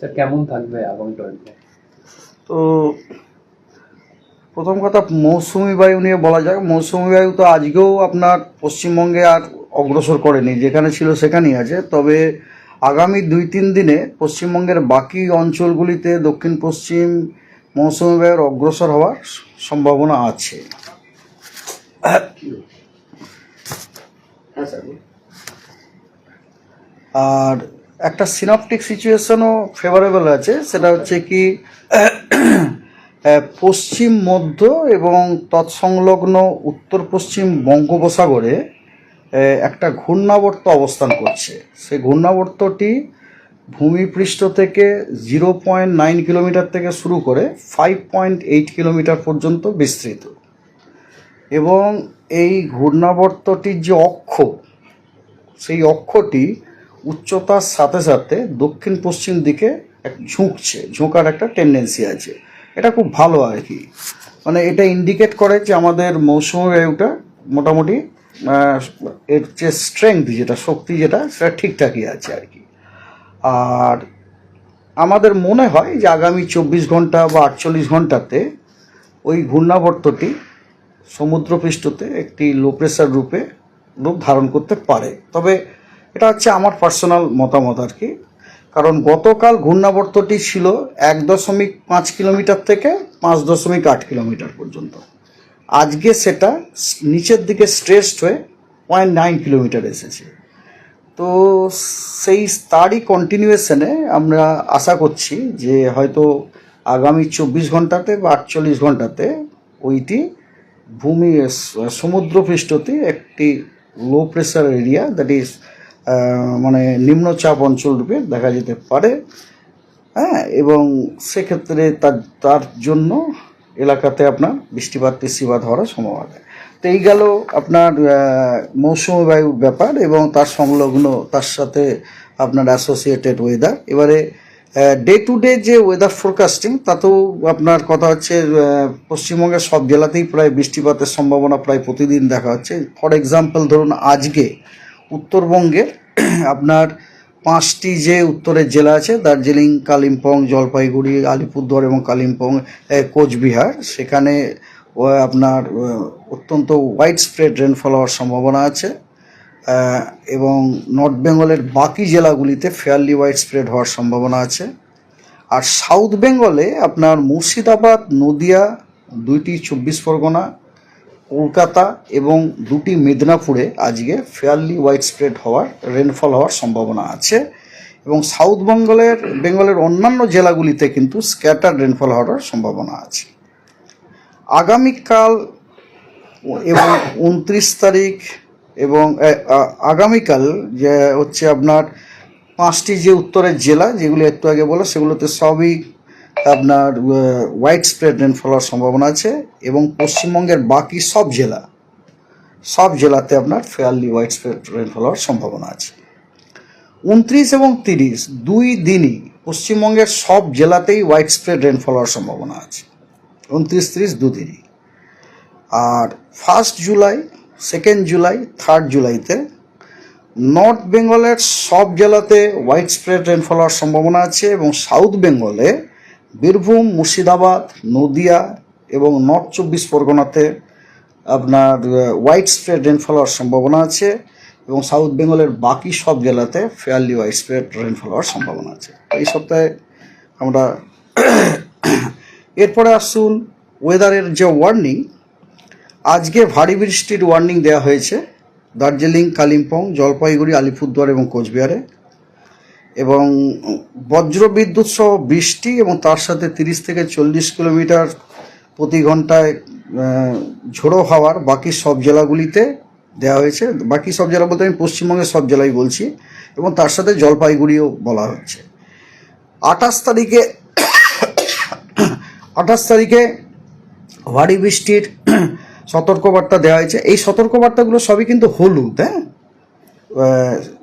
Sir কেমন থাকবে আগামী 24? তো প্রথম কথা মৌসুমি বায়ু নিয়ে বলা যাক। মৌসুমি বায়ু তো আজকেও আপনার পশ্চিমবঙ্গে আর অগ্রসর করেনি, যেখানে ছিল সেখানেই আছে। তবে আগামী 2-3 দিনে পশ্চিমবঙ্গের বাকি অঞ্চলগুলিতে দক্ষিণ পশ্চিম মৌসুমি বায়ুর অগ্রসর হওয়ার সম্ভাবনা আছে। আর একটা সিনপটিক সিচুয়েশনও ফেভারেবল আছে, সেটা হচ্ছে কি পশ্চিম মধ্য এবং তৎসংলগ্ন উত্তর পশ্চিম বঙ্গোপসাগরে একটা ঘূর্ণাবর্ত অবস্থান করছে। সেই ঘূর্ণাবর্তটি ভূমিপৃষ্ঠ থেকে 0.9 কিলোমিটার থেকে শুরু করে 5.8 কিলোমিটার পর্যন্ত বিস্তৃত। এবং এই ঘূর্ণাবর্তটির যে অক্ষ, সেই অক্ষটি উচ্চতার সাথে সাথে দক্ষিণ পশ্চিম দিকে ঝোঁকার একটা টেন্ডেন্সি আছে। এটা খুব ভালো আর কি, মানে এটা ইন্ডিকেট করে যে আমাদের মৌসুমী বায়ুটা মোটামুটি এর যে স্ট্রেংথ, যেটা শক্তি, যেটা সেটা ঠিকঠাকই আছে আর কি। আর আমাদের মনে হয় যে আগামী 24 ঘন্টা বা 48 ঘন্টাতে ওই ঘূর্ণাবর্তটি সমুদ্রপৃষ্ঠতে একটি লো প্রেসার রূপ ধারণ করতে পারে। তবে এটা হচ্ছে আমার পার্সোনাল মতামত আর কি, কারণ গতকাল ঘূর্ণাবর্তটি ছিল 1.5 কিলোমিটার থেকে 5.8 কিলোমিটার পর্যন্ত। আজকে সেটা নিচের দিকে স্ট্রেচড হয়ে 0.9 কিলোমিটার এসেছে। তো সেই তারই কন্টিনিউয়েশনে আমরা আশা করছি যে হয়তো আগামী 24 ঘন্টাতে বা 48 ঘন্টাতে ওইটি সমুদ্রপৃষ্ঠতে একটি low pressure area, that is মানে নিম্নচাপ অঞ্চল রূপে দেখা যেতে পারে। হ্যাঁ, এবং সেক্ষেত্রে তার জন্য এলাকাতে আপনার বৃষ্টিপাত হওয়ার সম্ভাবনা। তো এই গেল আপনার মৌসুমী বায়ুর ব্যাপার এবং তার সংলগ্ন, তার সাথে আপনার অ্যাসোসিয়েটেড ওয়েদার। এবারে ডে টু ডে যে ওয়েদার ফোরকাস্টিং, তাতেও আপনার কথা হচ্ছে পশ্চিমবঙ্গের সব জেলাতেই প্রায় বৃষ্টিপাতের সম্ভাবনা প্রায় প্রতিদিন দেখা হচ্ছে। ফর এক্সাম্পল ধরুন, আজকে উত্তরবঙ্গের আপনার 5টি যে উত্তরের জেলা আছে, দার্জিলিং, কালিম্পং, জলপাইগুড়ি, আলিপুরদুয়ার এবং কালিম্পং, কোচবিহার, সেখানে আপনার অত্যন্ত ওয়াইড স্প্রেড রেনফল হওয়ার সম্ভাবনা আছে। এবং নর্থ বেঙ্গলের বাকি জেলাগুলিতে ফেয়ারলি ওয়াইড স্প্রেড হওয়ার সম্ভাবনা আছে। আর সাউথ বেঙ্গলে আপনার মুর্শিদাবাদ, নদিয়া, 2টি 24 পরগনা, কলকাতা এবং 2টি মেদিনীপুরে আজকে ফেয়ারলি ওয়াইড স্প্রেড রেনফল হওয়ার সম্ভাবনা আছে। এবং সাউথ বেঙ্গলের অন্যান্য জেলাগুলিতে কিন্তু স্ক্যাটার রেনফল হওয়ার সম্ভাবনা আছে। আগামীকাল এবং 29 তারিখ এবং আগামীকাল যে হচ্ছে আপনার 5টি যে উত্তরের জেলা, যেগুলি একটু আগে বলা, সেগুলোতে সবই আপনার ওয়াইড স্প্রেড রেনফল হওয়ার সম্ভাবনা আছে। এবং পশ্চিমবঙ্গের বাকি সব জেলাতে আপনার ফেয়ারলি ওয়াইড স্প্রেড রেনফল হওয়ার সম্ভাবনা আছে। 29 এবং 30 দুই দিনই পশ্চিমবঙ্গের সব জেলাতেই ওয়াইড স্প্রেড রেনফল হওয়ার সম্ভাবনা আছে, 29-30 দুদিনই। আর 1 জুলাই, 2 জুলাই, 3 জুলাইতে নর্থ বেঙ্গলের সব জেলাতে ওয়াইড স্প্রেড রেনফল হওয়ার সম্ভাবনা আছে। এবং সাউথ বেঙ্গলে বীরভূম, মুর্শিদাবাদ, নদিয়া এবং নর্থ 24 পরগনাতে আপনার ওয়াইড স্প্রেড রেনফল হওয়ার সম্ভাবনা আছে। এবং সাউথ বেঙ্গলের বাকি সব জেলাতে ফেয়ারলি ওয়াইড স্প্রেড রেনফল হওয়ার সম্ভাবনা আছে। এই সপ্তাহে আমরা এরপরে আসুন ওয়েদারের যে ওয়ার্নিং। আজকে ভারী বৃষ্টির ওয়ার্নিং দেওয়া হয়েছে দার্জিলিং, কালিম্পং, জলপাইগুড়ি, আলিপুরদুয়ার এবং কোচবিহারে। এবং বজ্রবিদ্যুৎ সহ বৃষ্টি এবং তার সাথে 30 থেকে 40 কিলোমিটার প্রতি ঘন্টায় ঝোড়ো হাওয়ার বাকি সব জেলাগুলিতে দেওয়া হয়েছে। বাকি সব জেলা বলতে আমি পশ্চিমবঙ্গের সব জেলাই বলছি, এবং তার সাথে জলপাইগুড়িও বলা হচ্ছে। 28 তারিখে ভারী বৃষ্টির সতর্কবার্তা দেওয়া হয়েছে। এই সতর্কবার্তাগুলো সবই কিন্তু হলুদ। হ্যাঁ,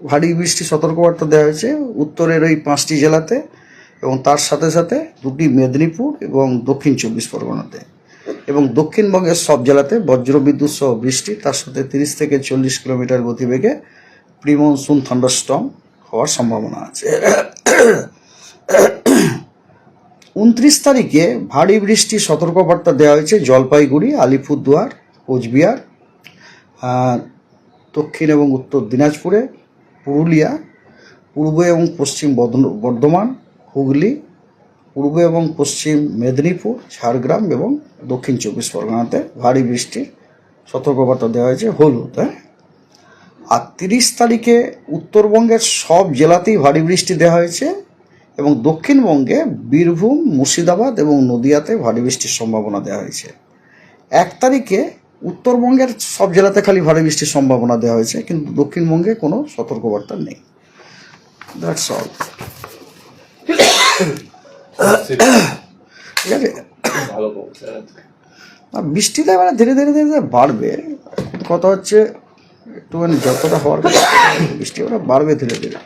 ভারী বৃষ্টির সতর্কবার্তা দেওয়া হয়েছে উত্তরের ওই 5টি জেলাতে, এবং তার সাথে সাথে 2টি মেদিনীপুর এবং দক্ষিণ 24 পরগনাতে। এবং দক্ষিণবঙ্গের সব জেলাতে বজ্রবিদ্যুৎ সহ বৃষ্টি, তার সাথে 30 থেকে 40 কিলোমিটার গতিবেগে প্রি মনসুন থান্ডারস্টর্ম হওয়ার সম্ভাবনা আছে। 29 তারিখে ভারী বৃষ্টির সতর্কবার্তা দেওয়া হয়েছে জলপাইগুড়ি, আলিপুরদুয়ার, কোচবিহার, দক্ষিণ এবং উত্তর দিনাজপুরে, পুরুলিয়া, পূর্ব এবং পশ্চিম বর্ধমান, হুগলি, পূর্ব এবং পশ্চিম মেদিনীপুর, ঝাড়গ্রাম এবং দক্ষিণ 24 পরগনাতে ভারী বৃষ্টির সতর্কবার্তা দেওয়া হয়েছে হলুদ। আর 30 তারিখে উত্তরবঙ্গের সব জেলাতেই ভারী বৃষ্টি দেওয়া হয়েছে এবং দক্ষিণবঙ্গে বীরভূম, মুর্শিদাবাদ এবং নদিয়াতে ভারী বৃষ্টির সম্ভাবনা দেওয়া হয়েছে। 1 তারিখে উত্তরবঙ্গের সব জেলাতে খালি ভারী বৃষ্টির সম্ভাবনা দেওয়া হয়েছে, কিন্তু দক্ষিণবঙ্গে কোনো সতর্কবার্তা নেই। That's all. ঠিক আছে, ভালো পৌঁছে আর বৃষ্টিটা এবারে ধীরে ধীরে ধীরে ধীরে বাড়বে। কথা হচ্ছে একটুখানি যতটা হওয়ার কথা, বৃষ্টি এবারে বাড়বে ধীরে ধীরে।